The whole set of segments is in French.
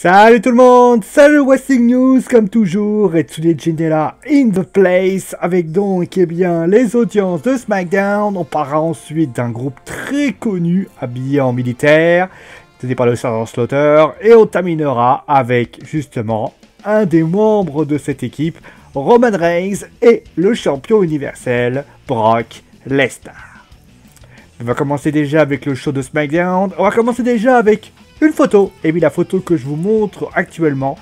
Salut tout le monde, salut Wrestling News comme toujours, et Tsude Ginella in the place, avec donc les audiences de SmackDown. On parlera ensuite d'un groupe très connu habillé en militaire, tenu par le Sergeant Slaughter, et on terminera avec justement un des membres de cette équipe, Roman Reigns, et le champion universel, Brock Lesnar. On va commencer déjà avec le show de SmackDown, on va commencer déjà avec une photo, et oui la photo que je vous montre actuellement.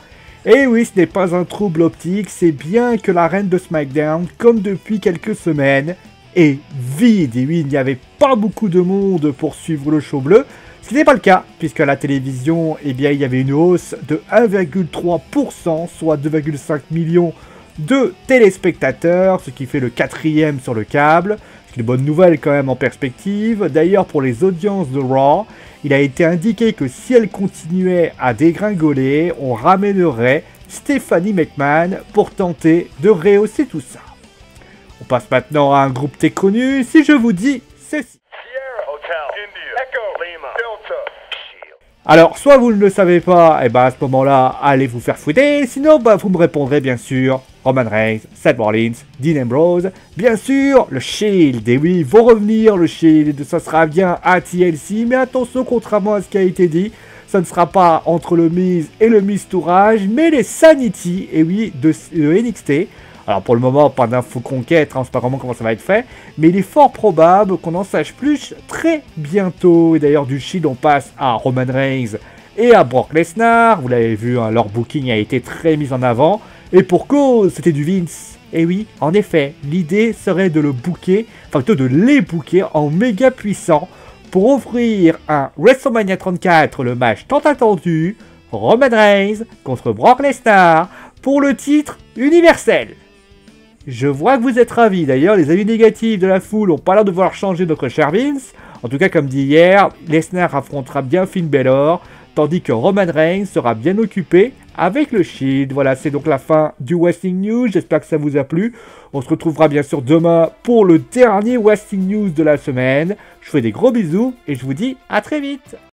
Et oui, ce n'est pas un trouble optique, c'est bien que l'arène de SmackDown, comme depuis quelques semaines, est vide. Et oui, il n'y avait pas beaucoup de monde pour suivre le show bleu, ce qui n'est pas le cas, puisque à la télévision, eh bien, il y avait une hausse de 1,3%, soit 2,5 millions de téléspectateurs, ce qui fait le 4e sur le câble. C'est une bonne nouvelle quand même en perspective. D'ailleurs, pour les audiences de Raw, il a été indiqué que si elle continuait à dégringoler, on ramènerait Stephanie McMahon pour tenter de rehausser tout ça. On passe maintenant à un groupe très connu, si je vous dis ceci. Alors, soit vous ne le savez pas, et à ce moment-là, allez vous faire fouetter, sinon vous me répondrez bien sûr Roman Reigns, Seth Rollins, Dean Ambrose, bien sûr le Shield, et oui, vont revenir le Shield, ça sera bien à TLC, mais attention, contrairement à ce qui a été dit, ça ne sera pas entre le Miz et le Miz Tourage, mais les Sanity, et oui, de NXT. Alors pour le moment, pas d'infos concrètes, on ne sait pas vraiment comment ça va être fait, mais il est fort probable qu'on en sache plus très bientôt. Et d'ailleurs du Shield, on passe à Roman Reigns et à Brock Lesnar. Vous l'avez vu, hein, leur booking a été très mis en avant. Et pour cause, c'était du Vince. Et oui, en effet, l'idée serait de le booker, enfin plutôt de les booker en méga puissant pour offrir un WrestleMania 34, le match tant attendu, Roman Reigns contre Brock Lesnar pour le titre universel. Je vois que vous êtes ravis. D'ailleurs, les avis négatifs de la foule ont pas l'air de vouloir changer notre cher Vince. En tout cas, comme dit hier, Lesnar affrontera bien Finn Balor, tandis que Roman Reigns sera bien occupé avec le Shield. Voilà, c'est donc la fin du Wrestling News. J'espère que ça vous a plu. On se retrouvera bien sûr demain pour le dernier Wrestling News de la semaine. Je vous fais des gros bisous et je vous dis à très vite.